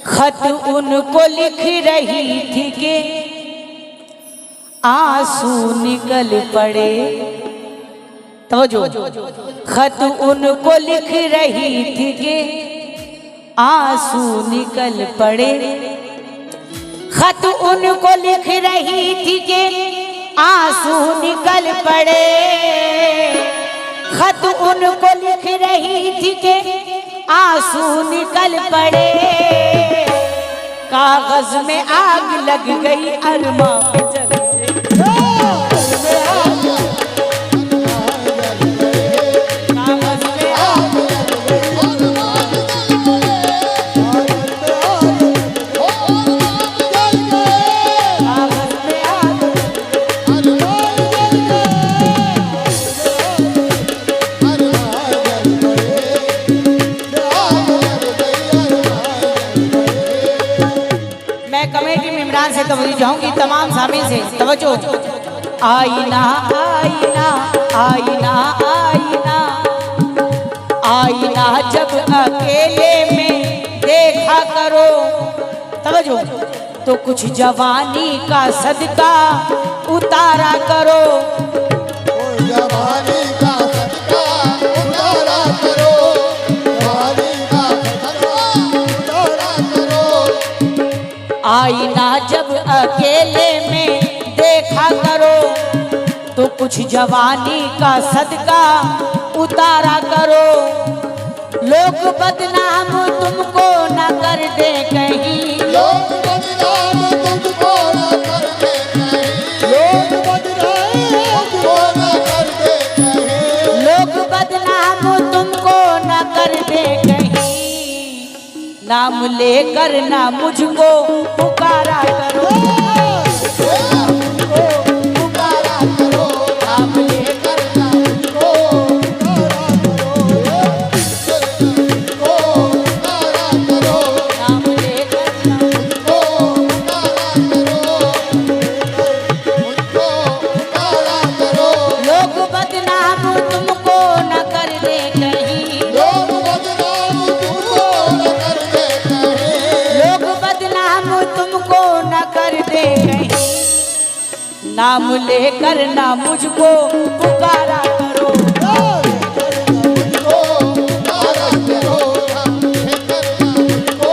खत उनको लिख रही थी कि आंसू निकल पड़े। तो जो खत उनको लिख रही थी कि आंसू निकल पड़े। खत उनको लिख रही थी कि आंसू निकल पड़े। खत उनको लिख रही थी कि आंसू निकल पड़े। कागज में आग लग गई अरमा पे जल से तवज्जो चाहूंगी तमाम शामिल से तवज्जो। आईना आईना आईना आईना आईना जब अकेले में देखा करो। तवज्जो तो कुछ जवानी का सदका उतारा करो। जवानी का सदका उतारा करो। जवानी का सदका उतारा करो। आईना जब अकेले में देखा करो तो कुछ जवानी का सदका उतारा करो। लोग बदनाम तुमको न कर दे कहीं। लोग बदनाम तुमको न कर दे कहीं। लोग बदनाम तुमको न कर दे कहीं। लोग बदनाम तुमको न कर दे कहीं। नाम लेकर ना मुझको पुकारा करो। पुकारा करो। नाम लेकर ना मुझको पुकारा करो। नाम लेकर ना मुझको पुकारा करो। लोग बदनाम तुमको न कर दे कहीं। लोग बदनाम तुमको न कर दे कहीं। लोग बदनाम तुमको न कर दे कहीं। नाम लेकर ना मुझको पुकारा करो। मुझको पुकारा करो। नाम लेकर ना मुझको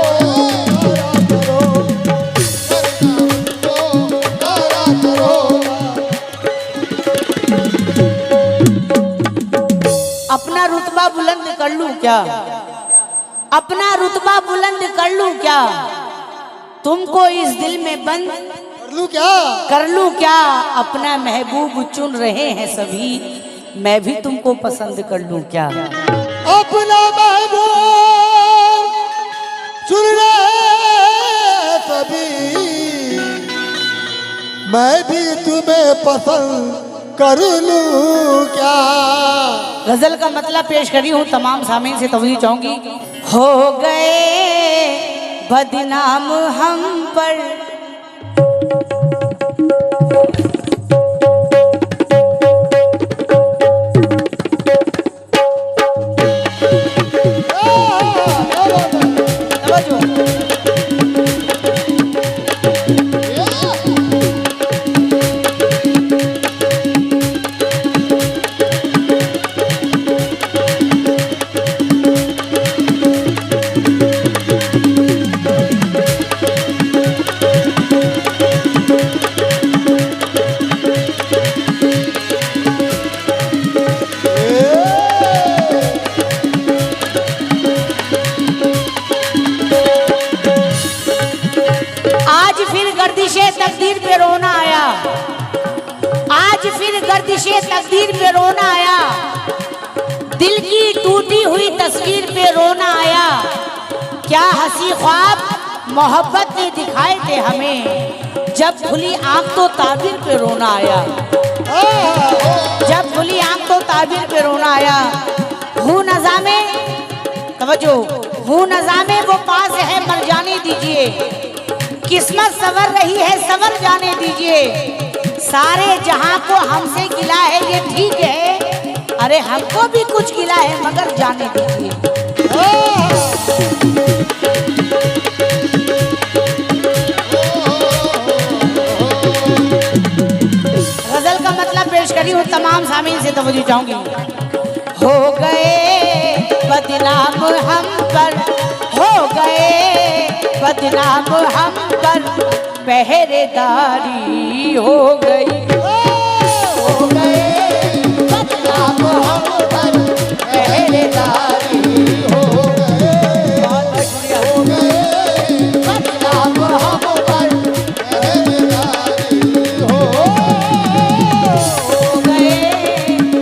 पुकारा करो। अपना रुतबा बुलंद कर लूं क्या? अपना रुतबा बुलंद कर लूं क्या? तुमको इस दिल में बंद कर लूं क्या? अपना महबूब चुन रहे हैं सभी, मैं भी तुमको पसंद कर लूं क्या? अपना महबूब चुन रहे सभी, मैं भी तुम्हें पसंद कर लूं क्या? गजल का मतलब पेश करी हूँ तमाम सामीन से तवज्जो चाहूंगी। हो गए बदनाम हम पर तकदीर पे रोना आया। आज फिर गर्दिशे तकदीर पे रोना आया। दिल की टूटी हुई तस्वीर पे रोना आया। क्या हंसी ख्वाब मोहब्बत ने दिखाए थे हमें, जब खुली आंख तो ताबीर पे रोना आया। जब खुली आंख तो ताबीर पे रोना आया। हूँ नज़ामे तवज्जो, हूँ नज़ामे वो पास है मर जाने दीजिए। किस्मत सवर रही है सवर जाने दीजिए। सारे जहां को हमसे गिला है ये ठीक है, अरे हमको भी कुछ गिला है मगर जाने दीजिए। तमाम सामीन से तवज्जो चाहूंगी। हो गए बदनाम हम पर, हो गए बदनाम हम पर, पहरेदारी हो गई। हो गए बदनाम हम पर, पहरेदारी हो गए। बहुत शुक्रिया। हो गए बदनाम हम पर, पहरेदारी हो गए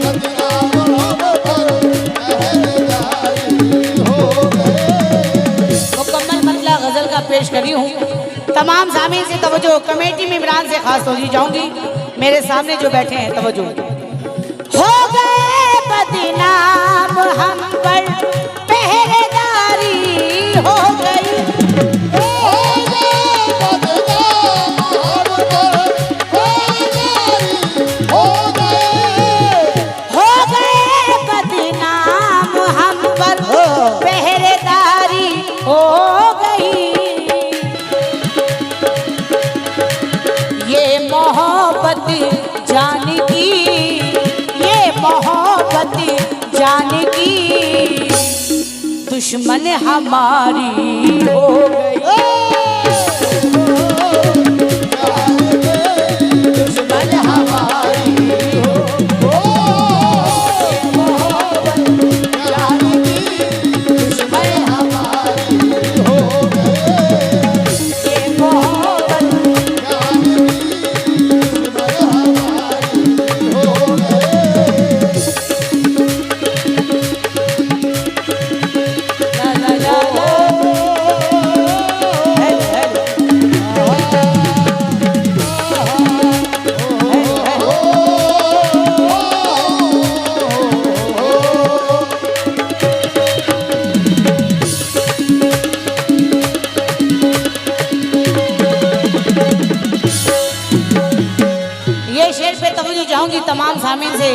बदनाम हम पर, पहरेदारी हो गए। मुकम्मल मतला गजल का पेश करी हूँ। तमाम सामीन से तवज्जो, कमेटी में इमरान से खास तवज्जो चाहूंगी। मेरे सामने जो बैठे हैं तवज्जो। हो गए बदनाम हम पर, पहरेदारी हो गई। हो गए बदनाम हम पर, पहरेदारी हो गए। हो गए बदनाम हम पर, पहरेदारी हो गई। ये मोहब्बत जान की, ये मोहब्बत जान की, दुश्मन हमारी हो गई। दुश्मन हमारी हो जान की, दुश्मन हमारी हो गई। ये मोहब्बत ला ला ला ला। हेल हेल हेल हेल। ये शेर पे तवज्जो चाहूंगी तमाम सामीन से।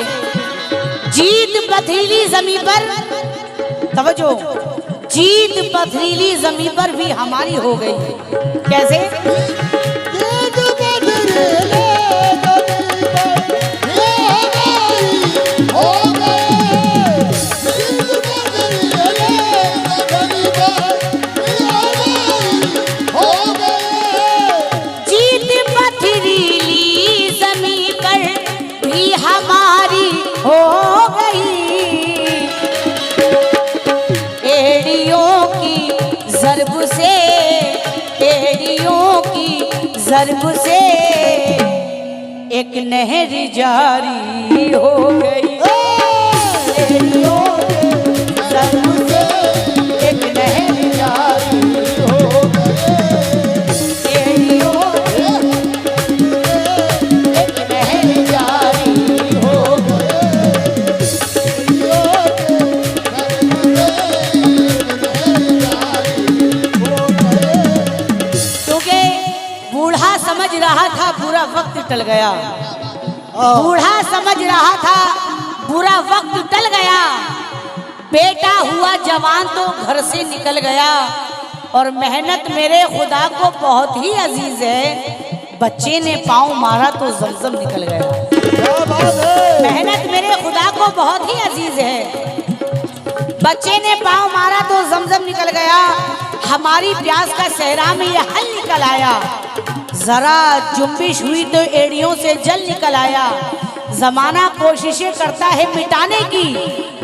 जीत पथरीली जमीन पर, तवज्जो, जीत पथरीली जमीन पर भी हमारी हो गई। कैसे? जीत बदरीले ज़मीं पर, ये हमारी हो गए। जीत बदरीले ज़मीं पर, ये हमारी हो गए। जीत पथरीली जमीन पर भी हमारी हो गई। एड़ियों की ज़रब से, एड़ियों की ज़रब से, एक नहर जारी हो गई। एड़ियों की ज़रब से, एक नहर जारी हो गई। एड़ियों की एक नहर जारी हो गई। क्योंकि बूढ़ा समझ रहा था बुरा वक्त टल गया। बूढ़ा समझ रहा था बुरा वक्त टल गया। बेटा हुआ जवान तो घर से निकल गया। और मेहनत मेरे खुदा को बहुत ही अजीज है। बच्चे ने पाँव मारा तो जमजम निकल गया। क्या बात है। मेहनत मेरे खुदा को बहुत ही अजीज है। बच्चे ने पाँव मारा तो जमजम निकल गया। हमारी प्यास का सहरा में ये हल निकल आया। जरा जुम्बिश हुई तो एड़ियों से जल निकल आया। जमाना कोशिशें करता है मिटाने की,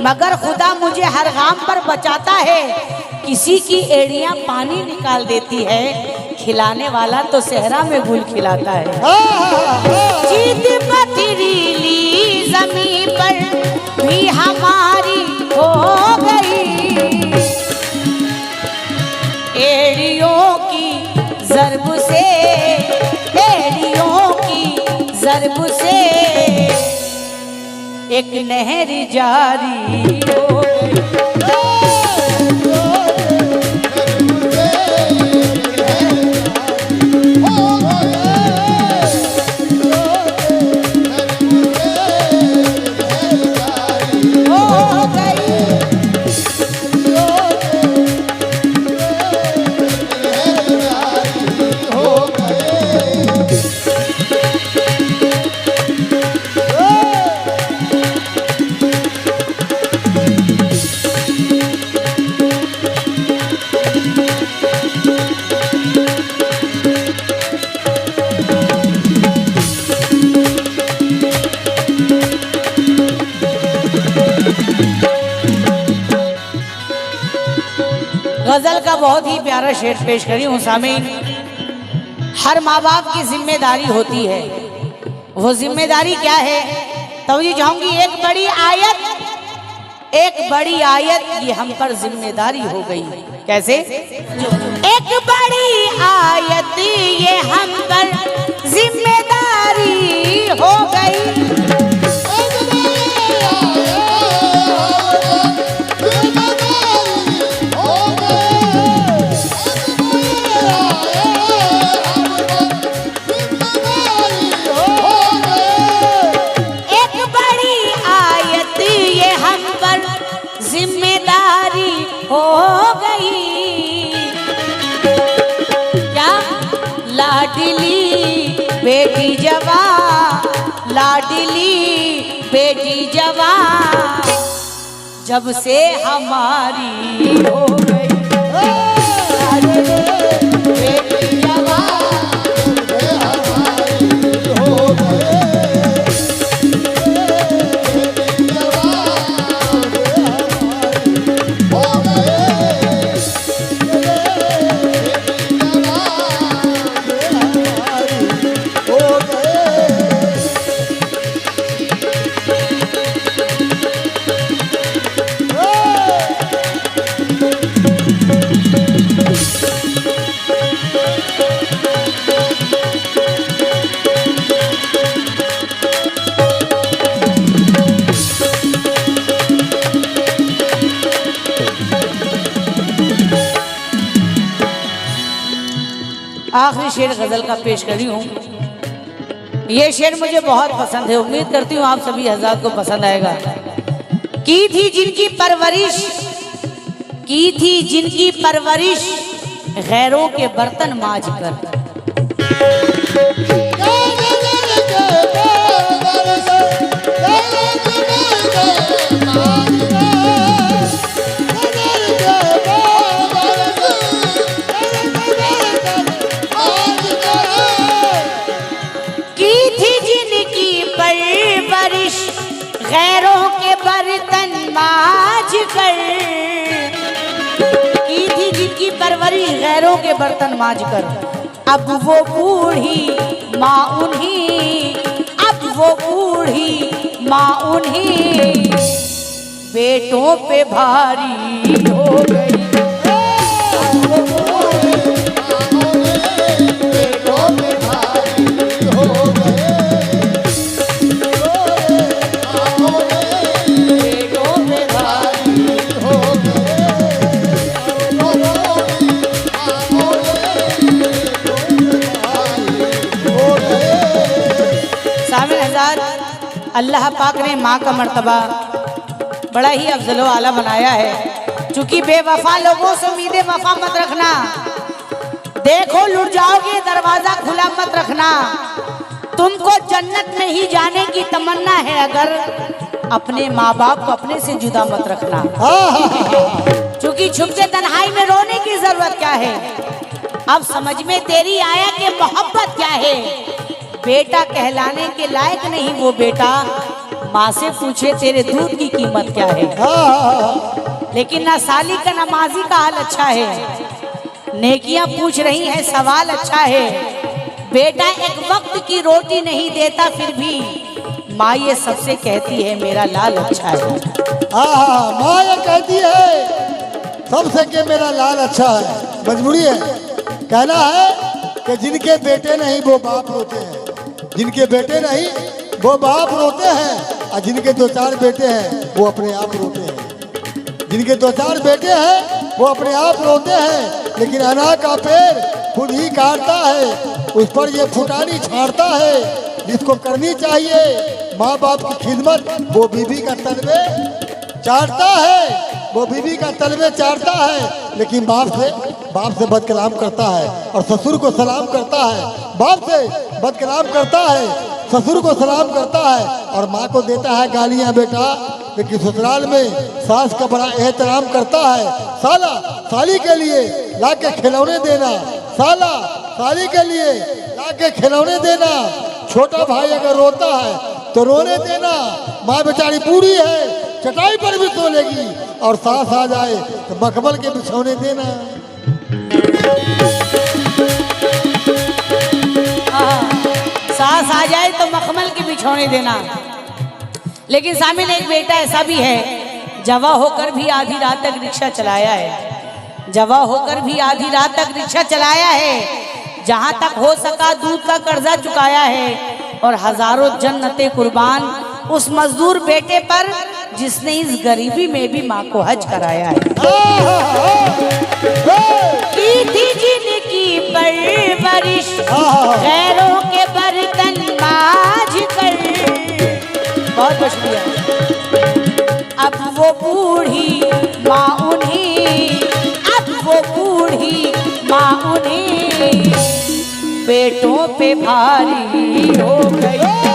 मगर खुदा मुझे हर गाम पर बचाता है। किसी की एड़ियां पानी निकाल देती है, खिलाने वाला तो सहरा में गुल खिलाता है। जीत पथरीली जमीन पर भी हमारी हो गई। एड़ियों की ज़रब से, एड़ियों की ज़रब से, एक नहर जारी हो गई। प्यारा शेर पेश करी हूँ सामीन। हर माँ बाप की जिम्मेदारी होती है, वो जिम्मेदारी क्या है? तवज्जो चाहूंगी। एक बड़ी आयत ये हम पर जिम्मेदारी हो गई। कैसे? एक बड़ी आयत ये हम पर जिम्मेदारी हो गई। जिम्मेदारी हो गई। क्या? लाडली बेटी जवान, लाडली बेटी जवान जब से हमारी हो गई। बेटी जवान हो गई। आखिरी शेर गजल का पेश करी हूँ। ये शेर मुझे बहुत पसंद है, उम्मीद करती हूँ आप सभी हज़रात को पसंद आएगा। की थी जिनकी परवरिश गैरों के बर्तन मांज कर। गैरों के बर्तन मांज कर की थी जिनकी परवरिश गैरों के बर्तन मांज कर। अब वो बूढ़ी माँ उन्हीं, अब वो बूढ़ी माँ उन्हीं बेटों पे भारी हो गई। अल्लाह पाक ने माँ का मर्तबा बड़ा ही अफजल आला बनाया है। चूंकि बेवफा लोगों से उम्मीदें वफा मत रखना, देखो लुट जाओगे दरवाजा खुला मत रखना। तुमको जन्नत में ही जाने की तमन्ना है, अगर अपने माँ बाप को अपने से जुदा मत रखना। चूंकि छुपके तन्हाई में रोने की जरूरत क्या है? अब समझ में तेरी आया कि मोहब्बत क्या है। बेटा कहलाने के लायक नहीं वो बेटा, माँ से पूछे तेरे दूध की कीमत क्या है। लेकिन ना साली का नमाजी का हाल अच्छा है, नेकियां पूछ रही हैं सवाल अच्छा है। बेटा एक वक्त की रोटी नहीं देता फिर भी माँ ये सबसे कहती है मेरा लाल अच्छा है। माँ ये कहती है सबसे कि मेरा लाल अच्छा है। मजबूरी है, कहना है कि जिनके बेटे नहीं वो बाप रोते हैं, जिनके बेटे नहीं वो बाप रोते हैं, और जिनके दो चार बेटे हैं वो अपने आप रोते हैं। जिनके दो चार बेटे हैं वो अपने आप रोते हैं, लेकिन अनार का पेड़ खुद ही काटता है, उस पर ये फुटानी छाड़ता है। जिसको करनी चाहिए माँ बाप की खिदमत वो बीवी का तलबे चाटता है, वो बीवी का तलबे चाटता है, लेकिन बाप से बदकलाम करता है और ससुर को सलाम करता है। बाप से बदकलाम करता है, ससुर को सलाम करता है और माँ को देता है गालियाँ बेटा। लेकिन ससुराल में सास का बड़ा एहतराम करता है। साला साली के लिए लाके खिलौने देना, साला साली के लिए लाके खिलौने देना। छोटा भाई अगर रोता है तो रोने देना। माँ बेचारी बूढ़ी है, चटाई पर भी सो लेगी, और सास आ जाए तो मखमल के बिछौने देना। सास आ जाए तो मखमल के बिछौने देना। लेकिन सामिल एक बेटा ऐसा भी है, जवा होकर भी आधी रात तक रिक्शा चलाया है, जवा होकर भी आधी रात तक रिक्शा चलाया है, जहां तक हो सका दूध का कर्जा चुकाया है, और हजारों जन्नतें कुर्बान उस मजदूर बेटे पर जिसने इस गरीबी में भी माँ को हज कराया है। की थी जिनकी परवरिश गैरों के बर्तन माज कर। बहुत बहुत शुक्रिया। अब वो बूढ़ी माँ उन्हें, अब वो बूढ़ी माँ उन्हें पेटों पे भारी हो गई।